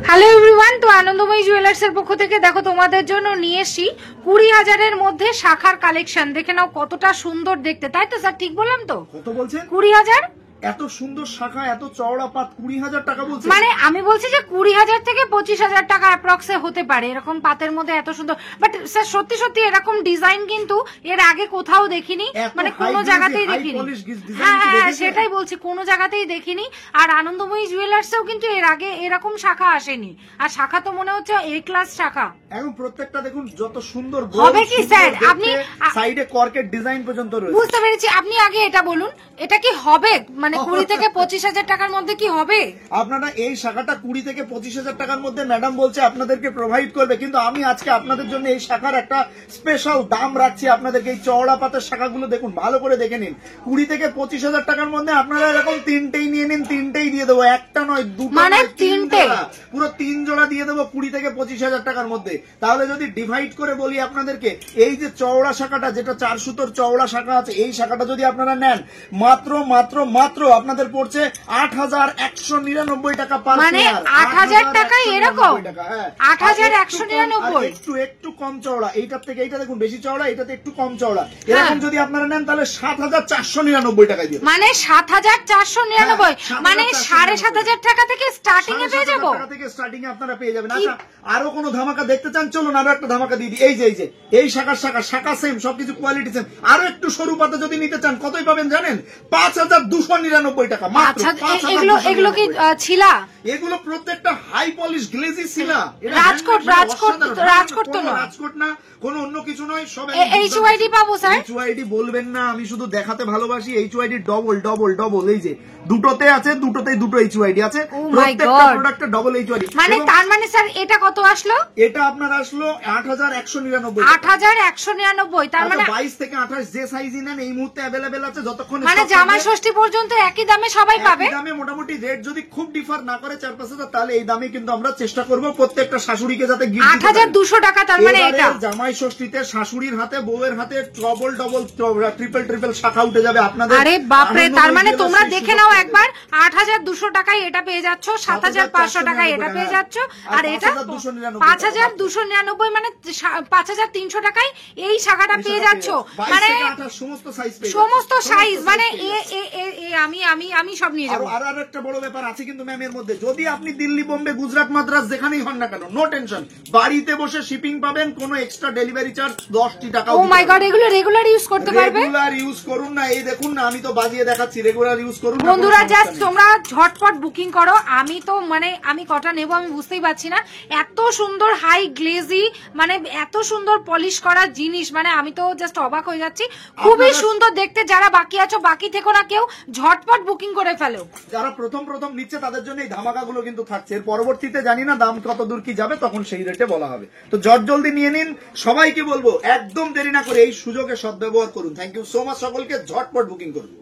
Hello everyone, তো আনন্দময়ী jewellers এর পক্ষ থেকে দেখো তোমাদের জন্য নিয়ে এসি 20,000-এর মধ্যে শাখার কালেকশন। দেখে নাও কতটা সুন্দর দেখতে, তাই তো স্যার? ঠিক বললাম তো? কত বলছেন? 20,000। এত সুন্দর শাখা, এত চওড়া পাত, 20,000 টাকা বলছেন? মানে আমি বলছি যে 20,000 থেকে 25,000 টাকা অ্যাপ্রক্সে হতে পারে এরকম পাতের মধ্যে এত সুন্দর। বাট স্যার সত্যি সত্যি এরকম ডিজাইন কিন্তু এর আগে কোথাও দেখিনি, মানে কোনো জায়গাতেই দেখিনি। হ্যাঁ, সেটাই বলছি, কোনো জায়গাতেই দেখিনি। আর আনন্দময়ী জুয়েলার্সেও কিন্তু এর আগে এরকম শাখা আসেনি। আর শাখা তো মনে হচ্ছে এ ক্লাস শাখা। এখন প্রত্যেকটা দেখুন যত সুন্দর হবে কি স্যার? আপনি সাইডে কর্কের ডিজাইন পর্যন্ত রয়েছে। বুঝতে পেরেছি, আপনি আগে এটা বলুন, এটা কি হবে মানে 20 থেকে 25,000 টাকার মধ্যে কি হবে? আপনারা এই শাখাটা 20 থেকে 25,000 টাকার মধ্যে ম্যাডাম বলছে আপনাদেরকে প্রোভাইড করবে, কিন্তু আমি আজকে আপনাদের জন্য এই শাখার একটা স্পেশাল দাম রাখছি আপনাদেরকে। এই চওড়া পাতের শাখাগুলো দেখুন, ভালো করে দেখে নিন। 20 থেকে 25,000 টাকার মধ্যে আপনারা এরকম তিনটেই নিয়ে নিন, তিনটেই দিয়ে দেবো, একটা নয় দুটো মানে নয়, তিনটে, পুরো 3 জোড়া দিয়ে দেবো 20 থেকে 25,000 টাকার মধ্যে। তাহলে যদি ডিভাইড করে বলি আপনাদেরকে, এই যে চওড়া শাখাটা, যেটা 4 সুতোর চওড়া শাখা আছে, এই শাখাটা যদি আপনারা নেন মাত্র মাত্র মাত্র আপনাদের পড়ছে 8,199 টাকা পার মানে পেয়ার। 8,000 টাকা এরকম? 8,199। একটু কম চওড়া, এইটার থেকে এইটা দেখুন বেশি চওড়া, এটাতে একটু কম চওড়া। এরকম যদি আপনারা নেন তাহলে 7,499 টাকায় দিয়ে, মানে 7,499, মানে 7,500 টাকা থেকে স্টার্টিং এ পেয়ে যাবো। টাকা থেকে স্টার্টিং এ আপনারা পেয়ে যাবেন। আচ্ছা, আরো কোনো ধামাকা দেখতে চান? চলুন আরো একটা ধামাকা দিয়ে দিই। এই যে এই শাখার শাখা সেম, সবকিছু কোয়ালিটি সেম। আরো একটু সরু পাতে যদি নিতে চান কতই পাবেন জানেন? 5,299 টাকা মাত্র। এগুলো কি ছিলা? এগুলো প্রত্যেকটা হাই পলিশ গ্লেজি ছিলা। রাজকোট তো না, রাজকোট না, কোনো অন্য কিছু নয়। সব এইচওয়াইডি পাবো স্যার? এইচওয়াইডি বলবেন না, আমি শুধু দেখাতে ভালোবাসি। এইচওয়াইডি ডবল ডবল ডবল, এই যে দুটোতে আছে, দুটোতেই দুটো এইচওয়াইডি আছে। প্রত্যেকটা প্রোডাক্টে ডবল এইচওয়াইডি। মানে তার মানে স্যার এটা কত আসলো? এটা আপনার আসলো 8,199। 8,199, তার মানে 22 থেকে 28 যে সাইজই নেন এই মুহূর্তে অ্যাভেলেবেল আছে। যতক্ষণ মানে জামা ষষ্ঠী পর্যন্ত একই দামে সবাই পাবে। দামে মোটামুটি রেট যদি খুব ডিফার না করে 4-5,000, তাহলে এই দামে কিন্তু আমরা চেষ্টা করব প্রত্যেকটা শাশুড়িকে যাতে গিফট দিতে পারি। 8,200 টাকা, তার মানে এটা জামাই ষষ্ঠীতে শাশুড়ির হাতে, বউয়ের হাতে ডবল ডবল ট্রিপল শাখা উঠে যাবে আপনাদের। আরে বাপরে, তার মানে তোমরা দেখে নাও একবার, 8,200 টাকায় এটা পেয়ে যাচ্ছ, 7,500 টাকায় এটা পেয়ে যাচ্ছ, আর এটা 5,299, মানে 5,300 টাকায় এই শাখাটা পেয়ে যাচ্ছ। মানে সমস্ত সাইজ, মানে আমি সব নিয়ে যাবো। আর একটা বড় ব্যাপার আছে কিন্তু ম্যাম এর মধ্যে, যদি আপনি দিল্লি, বোম্বে, গুজরাট, মাদ্রাজ যেখানেই হন না কেন, নো টেনশন, বাড়িতে বসে শিপিং পাবেন, কোনো এক্সট্রা ডেলিভারি চার্জ 10 টাকা। ও মাই গড, এগুলো রেগুলার ইউজ করতে পারবে? রেগুলার ইউজ করুন না, এই দেখুন না, আমি তো বাজিয়ে দেখাচ্ছি, রেগুলার ইউজ করুন বন্ধুরা। জাস্ট তোমরা ঝটপট বুকিং করো। আমি তো মানে আমি কটা নেবো আমি বুঝতেই পারছি না। এত সুন্দর হাই গ্লেজি, মানে এত সুন্দর পলিশ করা জিনিস, মানে আমি তো জাস্ট অবাক হয়ে যাচ্ছি। খুবই সুন্দর দেখতে। যারা বাকি আছো, বাকি থেকো না কেউ, ঝটপট বুকিং করে ফেলো। যারা প্রথম নিচ্ছে তাদের জন্য এই ধামাকাগুলো কিন্তু থাকছে। এর পরবর্তীতে জানি না দাম কত দূর কি যাবে, তখন সেই রেটে বলা হবে। তো জলদি নিয়ে নিন। সবাইকে বলবো একদম দেরি না করে এই সুযোগে সদ্ব্যবহার করুন। থ্যাংক ইউ সো মাচ সকলকে, ঝটপট বুকিং করুন।